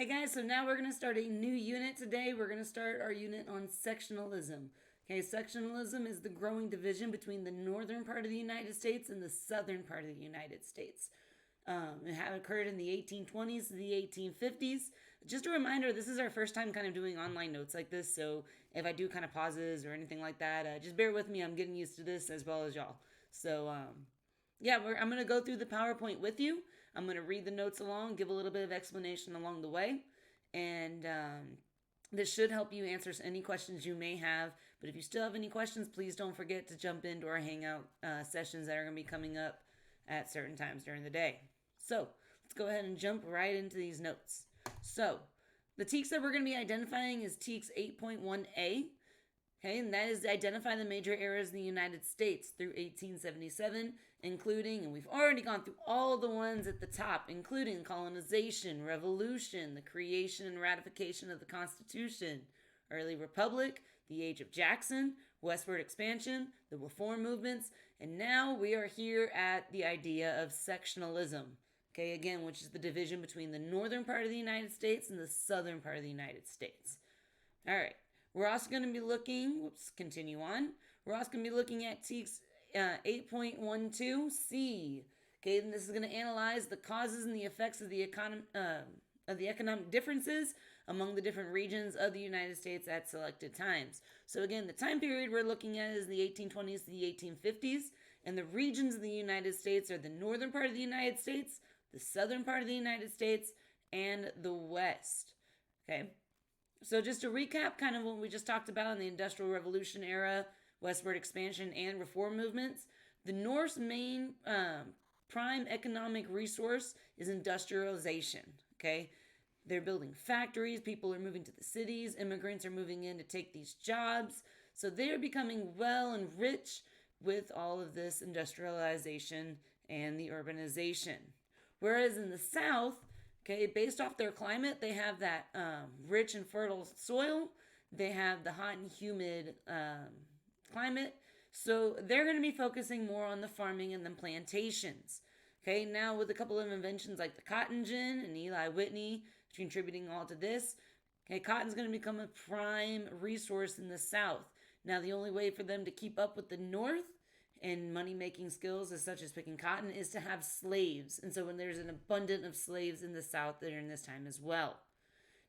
Hey guys, so now we're going to start a new unit today. We're going to start our unit on sectionalism. Okay, sectionalism is the growing division between the northern part of the United States and the southern part of the United States. It had occurred in the 1820s to the 1850s. Just a reminder, this is our first time kind of doing online notes like this, so if I do kind of pauses or anything like that, just bear with me. I'm getting used to this as well as y'all. So, yeah, I'm going to go through the PowerPoint with you. I'm going to read the notes along, give a little bit of explanation along the way, and this should help you answer any questions you may have. But if you still have any questions, please don't forget to jump into our Hangout sessions that are going to be coming up at certain times during the day. So let's go ahead and jump right into these notes. So the TEKS that we're going to be identifying is TEKS 8.1a. Okay, and that is to identify the major eras in the United States through 1877, including, and we've already gone through all the ones at the top, including colonization, revolution, the creation and ratification of the Constitution, early republic, the age of Jackson, westward expansion, the reform movements, and now we are here at the idea of sectionalism. Okay, again, which is the division between the northern part of the United States and the southern part of the United States. All right. We're also going to be looking, continue on. We're also going to be looking at TEKS 8.12c. Okay, and this is going to analyze the causes and the effects of the economic differences among the different regions of the United States at selected times. So again, the time period we're looking at is the 1820s to the 1850s, and the regions of the United States are the northern part of the United States, the southern part of the United States, and the West. Okay. So just to recap kind of what we just talked about in the Industrial Revolution era, westward expansion, and reform movements, the North's main prime economic resource is industrialization, okay? They're building factories, people are moving to the cities, immigrants are moving in to take these jobs. So they're becoming well and rich with all of this industrialization and the urbanization. Whereas in the South, okay, based off their climate, they have that rich and fertile soil. They have the hot and humid climate. So they're going to be focusing more on the farming and the plantations. Okay, now with a couple of inventions like the cotton gin and Eli Whitney contributing all to this, okay, cotton's going to become a prime resource in the South. Now the only way for them to keep up with the North and money-making skills as such as picking cotton is to have slaves. And so when there's an abundance of slaves in the South during this time as well.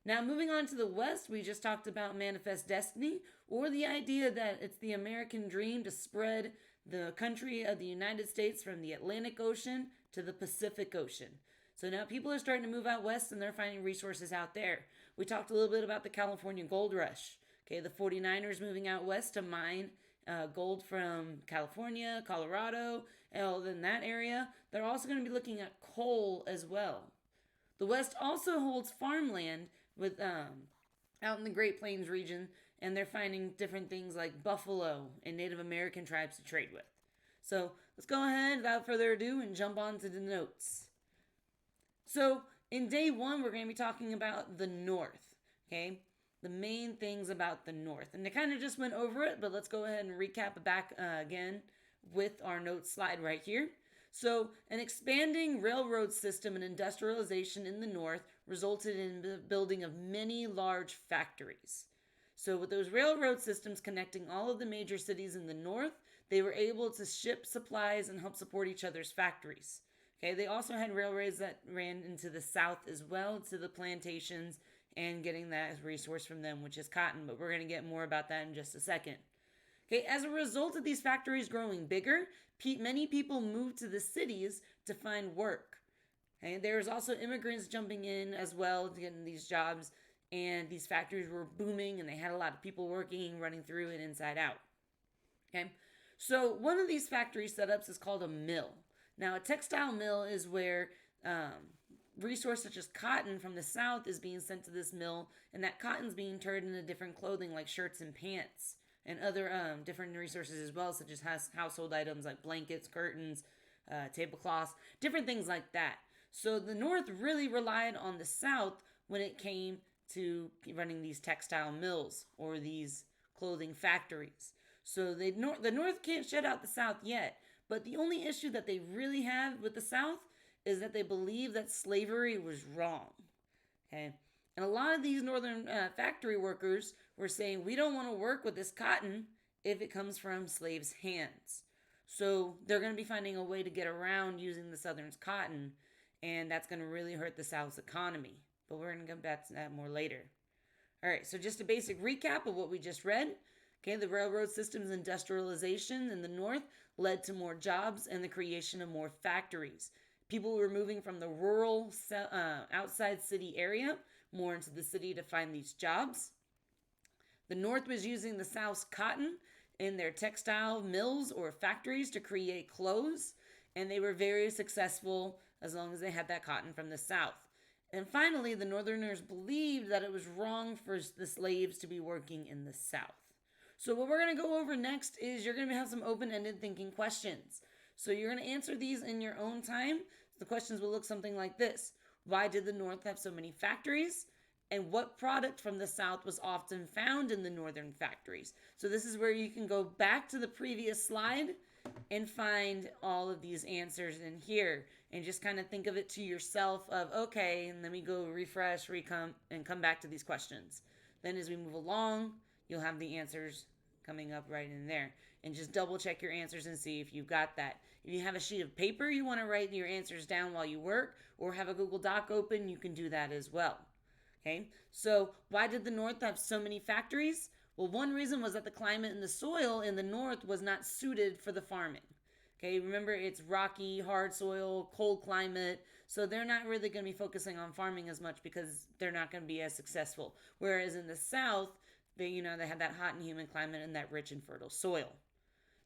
Now moving on to the West, we just talked about manifest destiny, or the idea that it's the American dream to spread the country of the United States from the Atlantic Ocean to the Pacific Ocean. So now people are starting to move out west and they're finding resources out there. We talked a little bit about the California gold rush. Okay, the 49ers moving out west to mine gold from California, Colorado, and in that area. They're also going to be looking at coal as well. The West also holds farmland with out in the Great Plains region, and they're finding different things like buffalo and Native American tribes to trade with. So let's go ahead without further ado and jump on to the notes. So in day one, we're going to be talking about the North. Okay, the main things about the North. And I kind of just went over it, but let's go ahead and recap it back again with our notes slide right here. So an expanding railroad system and industrialization in the North resulted in the building of many large factories. So with those railroad systems connecting all of the major cities in the North, they were able to ship supplies and help support each other's factories. Okay, they also had railroads that ran into the South as well, to the plantations, and getting that resource from them, which is cotton. But we're going to get more about that in just a second. Okay, as a result of these factories growing bigger, many people moved to the cities to find work. Okay, there's also immigrants jumping in as well to get in these jobs, and these factories were booming, and they had a lot of people working, running through and inside out. Okay, so one of these factory setups is called a mill. Now, a textile mill is where resource such as cotton from the South is being sent to this mill, and that cotton's being turned into different clothing like shirts and pants and other different resources as well, such as household items like blankets, curtains, tablecloths, different things like that. So the North really relied on the South when it came to running these textile mills or these clothing factories. So the North can't shut out the South yet, but the only issue that they really have with the South is that they believe that slavery was wrong. Okay, And a lot of these northern factory workers were saying, we don't want to work with this cotton if it comes from slaves' hands. So they're going to be finding a way to get around using the Southern's cotton, and that's going to really hurt the South's economy. But we're going to get back to that more later. All right, so just a basic recap of what we just read. Okay, the railroad system's industrialization in the North led to more jobs and the creation of more factories. People were moving from the rural outside city area more into the city to find these jobs. The North was using the South's cotton in their textile mills or factories to create clothes, and they were very successful as long as they had that cotton from the South. And finally, the Northerners believed that it was wrong for the slaves to be working in the South. So what we're going to go over next is you're going to have some open-ended thinking questions. So you're going to answer these in your own time. The questions will look something like this. Why did the North have so many factories? And what product from the South was often found in the northern factories? So this is where you can go back to the previous slide and find all of these answers in here. And just kind of think of it to yourself of, okay, and let me go refresh, and come back to these questions. Then as we move along, you'll have the answers coming up right in there. And just double check your answers and see if you've got that. If you have a sheet of paper, you want to write your answers down while you work, or have a Google Doc open, you can do that as well. Okay, so why did the North have so many factories? Well, one reason was that the climate and the soil in the North was not suited for the farming. Okay, remember it's rocky, hard soil, cold climate, so they're not really going to be focusing on farming as much because they're not going to be as successful. Whereas in the South, they had that hot and humid climate and that rich and fertile soil.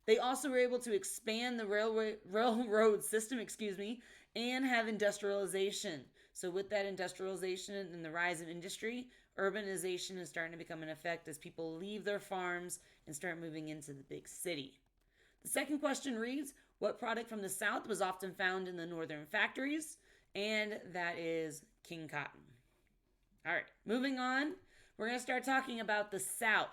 They also were able to expand the railroad system, and have industrialization. So with that industrialization and the rise of industry, urbanization is starting to become an effect as people leave their farms and start moving into the big city. The second question reads, what product from the South was often found in the northern factories? And that is king cotton. All right, moving on, we're going to start talking about the South.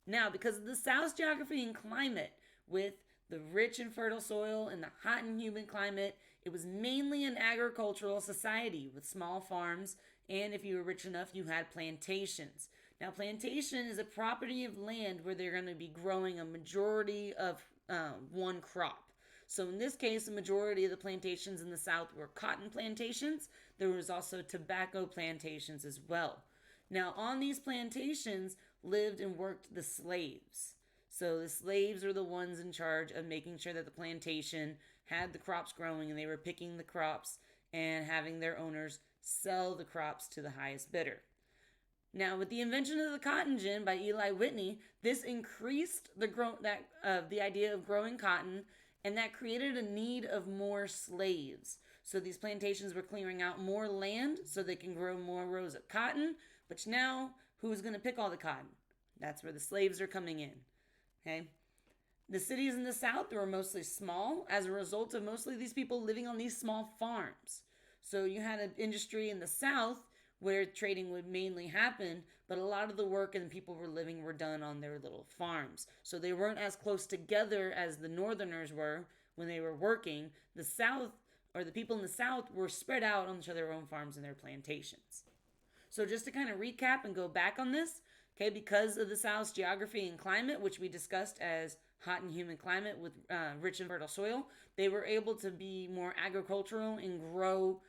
Now, because of the South's geography and climate, with the rich and fertile soil and the hot and humid climate, it was mainly an agricultural society with small farms, and if you were rich enough, you had plantations. Now, plantation is a property of land where they're going to be growing a majority of one crop. So in this case, the majority of the plantations in the South were cotton plantations. There was also tobacco plantations as well. Now, on these plantations lived and worked the slaves. So the slaves were the ones in charge of making sure that the plantation had the crops growing, and they were picking the crops and having their owners sell the crops to the highest bidder. Now, with the invention of the cotton gin by Eli Whitney, this increased the idea of growing cotton, and that created a need of more slaves. So these plantations were clearing out more land so they can grow more rows of cotton, but now who's going to pick all the cotton? That's where the slaves are coming in. Okay. The cities in the South were mostly small as a result of mostly these people living on these small farms. So you had an industry in the South where trading would mainly happen, but a lot of the work and the people were living were done on their little farms. So they weren't as close together as the Northerners were when they were working. The South, or the people in the South, were spread out onto their own farms and their plantations. So just to kind of recap and go back on this, okay, because of the South's geography and climate, which we discussed as hot and humid climate with rich and fertile soil, they were able to be more agricultural and grow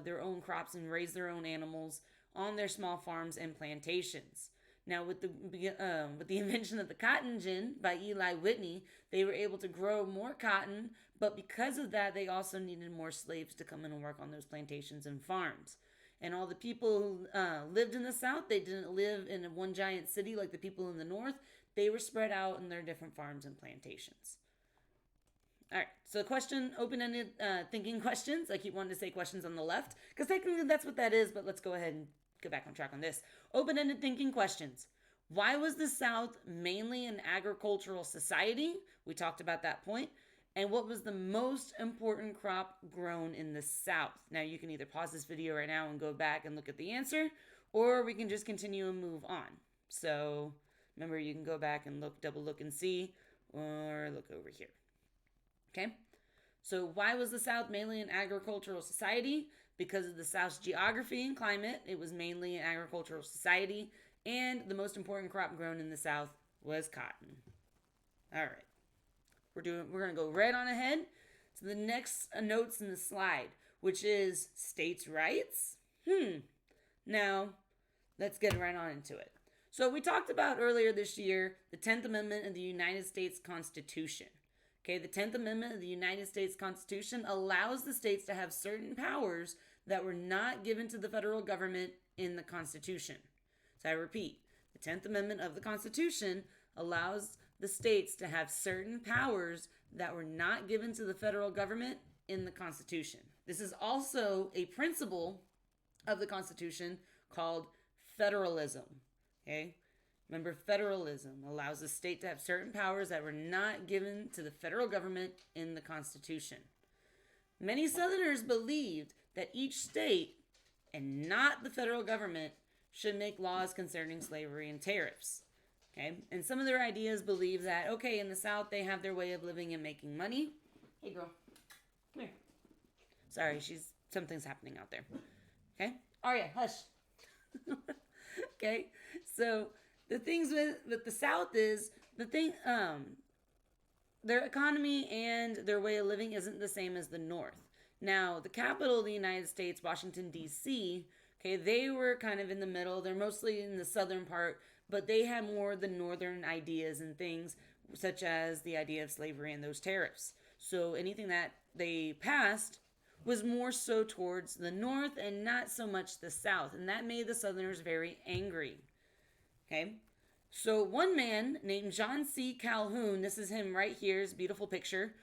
their own crops and raise their own animals on their small farms and plantations. Now, with the invention of the cotton gin by Eli Whitney, they were able to grow more cotton, but because of that, they also needed more slaves to come in and work on those plantations and farms. And all the people who lived in the South, they didn't live in one giant city like the people in the North. They were spread out in their different farms and plantations. All right, so open-ended thinking questions. I keep wanting to say questions on the left, because technically that's what that is, but let's go ahead and get back on track on this. Open-ended thinking questions. Why was the South mainly an agricultural society? We talked about that point. And what was the most important crop grown in the South? Now, you can either pause this video right now and go back and look at the answer, or we can just continue and move on. So remember, you can go back and double look and see, or look over here. Okay? So why was the South mainly an agricultural society? Because of the South's geography and climate, it was mainly an agricultural society, and the most important crop grown in the South was cotton. All right. We're going to go right on ahead to the next notes in the slide, which is states' rights. Now, let's get right on into it. So we talked about earlier this year the 10th Amendment of the United States Constitution. Okay, the 10th Amendment of the United States Constitution allows the states to have certain powers that were not given to the federal government in the Constitution. So I repeat, the 10th Amendment of the Constitution allows the states to have certain powers that were not given to the federal government in the Constitution. This is also a principle of the Constitution called federalism. Okay? Remember, federalism allows the state to have certain powers that were not given to the federal government in the Constitution. Many Southerners believed that each state, and not the federal government, should make laws concerning slavery and tariffs. Okay? And some of their ideas believe that, okay, in the South, they have their way of living and making money. Hey, girl. Come here. Sorry, something's happening out there. Okay? Aria, hush. Okay? So, the things with the South is, their economy and their way of living isn't the same as the North. Now, the capital of the United States, Washington, D.C., okay, they were kind of in the middle. They're mostly in the southern part, but they had more of the northern ideas and things, such as the idea of slavery and those tariffs. So anything that they passed was more so towards the north and not so much the south. And that made the Southerners very angry. Okay? So one man named John C. Calhoun, this is him right here, his beautiful picture.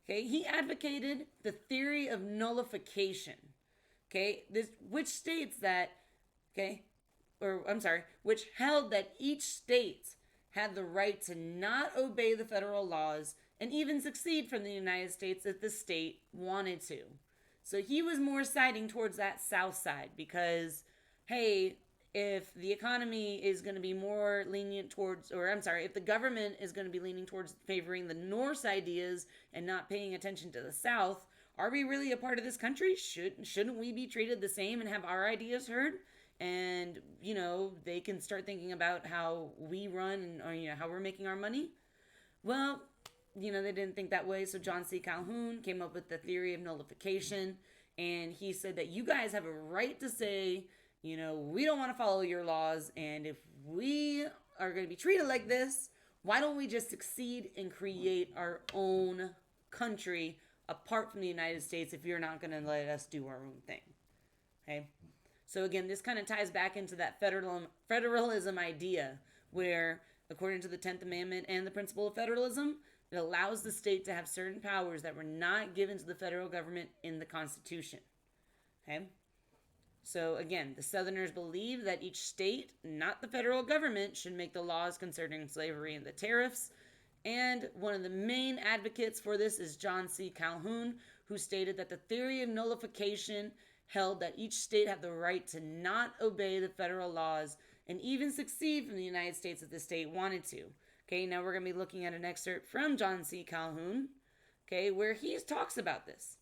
Okay, he advocated the theory of nullification. Okay, which states that, which held that each state had the right to not obey the federal laws and even succeed from the United States if the state wanted to. So he was more siding towards that south side because, hey, if the economy is going to be more lenient towards, if the government is going to be leaning towards favoring the North's ideas and not paying attention to the South, are we really a part of this country? Shouldn't we be treated the same and have our ideas heard? And, they can start thinking about how we run and, how we're making our money. Well, they didn't think that way. So John C. Calhoun came up with the theory of nullification. And he said that you guys have a right to say, we don't want to follow your laws. And if we are going to be treated like this, why don't we just succeed and create our own country apart from the United States if you're not going to let us do our own thing? Okay? So again, this kind of ties back into that federalism idea where, according to the 10th Amendment and the principle of federalism, it allows the state to have certain powers that were not given to the federal government in the Constitution. Okay? So again, the Southerners believe that each state, not the federal government, should make the laws concerning slavery and the tariffs. And one of the main advocates for this is John C. Calhoun, who stated that the theory of nullification held that each state had the right to not obey the federal laws and even succeed from the United States if the state wanted to. Okay, now we're going to be looking at an excerpt from John C. Calhoun, okay, where he talks about this.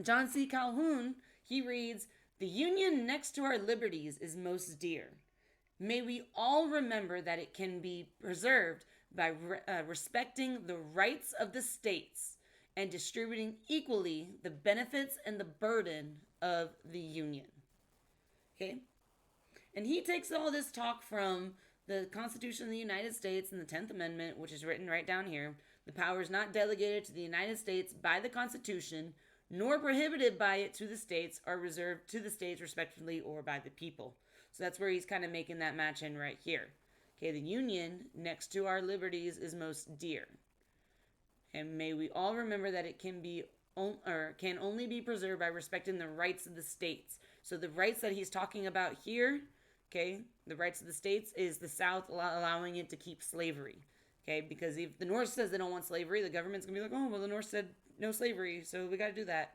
John C. Calhoun, he reads, "The union next to our liberties is most dear. May we all remember that it can be preserved by respecting the rights of the states and distributing equally the benefits and the burden of the union." Okay? And he takes all this talk from the Constitution of the United States and the 10th Amendment, which is written right down here. The powers not delegated to the United States by the Constitution, nor prohibited by it to the states, are reserved to the states respectively or by the people. So that's where he's kind of making that match in right here. Okay, the union next to our liberties is most dear. And may we all remember that it can only be preserved by respecting the rights of the states. So the rights that he's talking about here, okay, the rights of the states is the South allowing it to keep slavery. Okay, because if the North says they don't want slavery, the government's going to be like, oh, well, the North said no slavery, so we got to do that.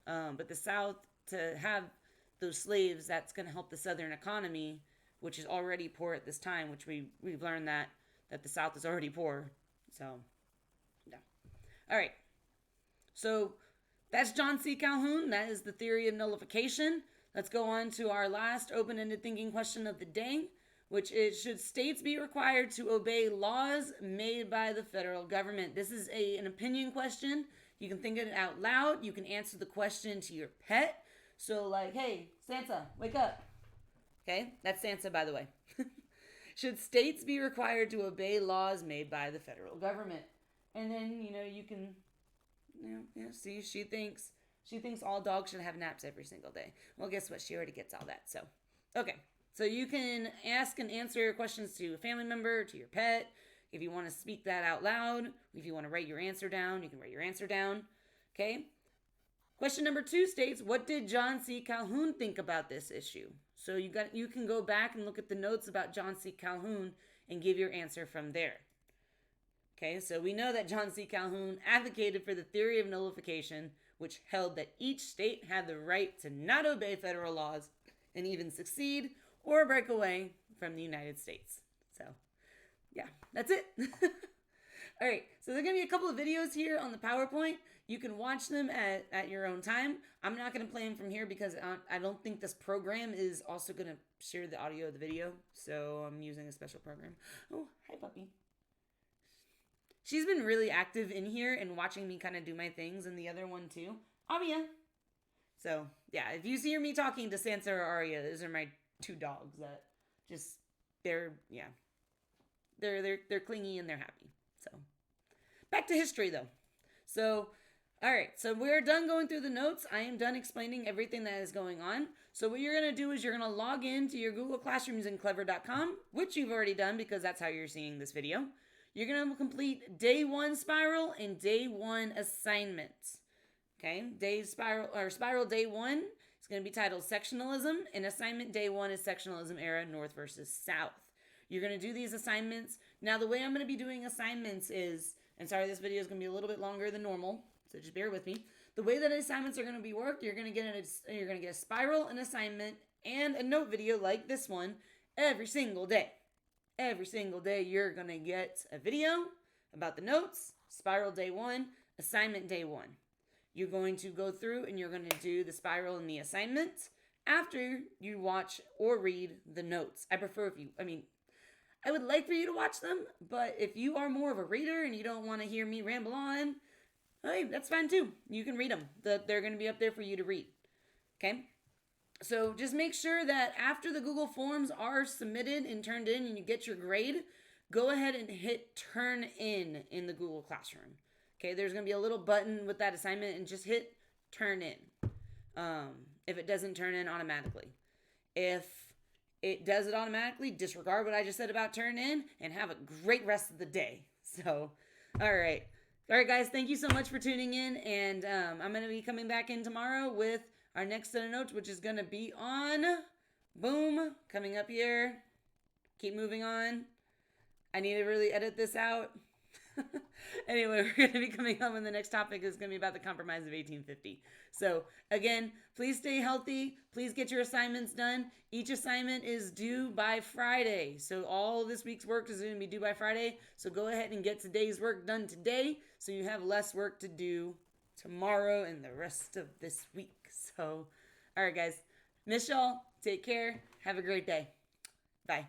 But the South, to have those slaves, that's going to help the Southern economy, which is already poor at this time, which we've learned that the South is already poor. So, yeah. All right. So, That's John C. Calhoun. That is the theory of nullification. Let's go on to our last open-ended thinking question of the day, which is, should states be required to obey laws made by the federal government? This is an opinion question. You can think it out loud. You can answer the question to your pet. So like, hey, Sansa, wake up. Okay, that's Sansa, by the way. Should states be required to obey laws made by the federal government? And then, you can, see, she thinks all dogs should have naps every single day. Well, guess what? She already gets all that. So, okay. So you can ask and answer questions to a family member, to your pet. If you want to speak that out loud, if you want to write your answer down, you can write your answer down. Okay? Question number 2 states, what did John C. Calhoun think about this issue? So you can go back and look at the notes about John C. Calhoun and give your answer from there. Okay, so we know that John C. Calhoun advocated for the theory of nullification, which held that each state had the right to not obey federal laws and even succeed or break away from the United States. So, yeah, that's it. All right, so there are going to be a couple of videos here on the PowerPoint. You can watch them at your own time. I'm not going to play them from here because I don't think this program is also going to share the audio of the video. So I'm using a special program. Oh, hi, puppy. She's been really active in here and watching me kind of do my things, and the other one too. Amia. So, yeah, if you hear me talking to Sansa or Arya, those are my 2 dogs that just, they're clingy and they're happy. So, back to history though. So, all right, so we're done going through the notes. I am done explaining everything that is going on. So what you're going to do is you're going to log into your Google Classroom using clever.com, which you've already done because that's how you're seeing this video. You're going to complete day 1 spiral and day 1 assignments. Okay, spiral day 1 is going to be titled Sectionalism, and assignment day 1 is Sectionalism era, North versus South. You're going to do these assignments. Now, the way I'm going to be doing assignments is, and sorry, this video is going to be a little bit longer than normal, so just bear with me. The way that assignments are going to be worked, you're going to get a spiral, an assignment, and a note video like this one every single day. Every single day, you're going to get a video about the notes, spiral day 1, assignment day 1. You're going to go through and you're going to do the spiral and the assignment after you watch or read the notes. I would like for you to watch them, but if you are more of a reader and you don't want to hear me ramble on, hey, that's fine too. You can read them. They're going to be up there for you to read. Okay? So just make sure that after the Google Forms are submitted and turned in and you get your grade, go ahead and hit turn in the Google Classroom. Okay, there's going to be a little button with that assignment and just hit turn in if it doesn't turn in automatically. If it does it automatically, disregard what I just said about turn in and have a great rest of the day. So, all right. All right, guys, thank you so much for tuning in. And I'm going to be coming back in tomorrow with our next set of notes, which is going to be on, boom, coming up here. Keep moving on. I need to really edit this out. Anyway, we're going to be coming up, and the next topic is going to be about the Compromise of 1850. So, again, please stay healthy. Please get your assignments done. Each assignment is due by Friday. So, all this week's work is going to be due by Friday. So, go ahead and get today's work done today so you have less work to do tomorrow and the rest of this week. So, all right, guys. Miss y'all. Take care. Have a great day. Bye.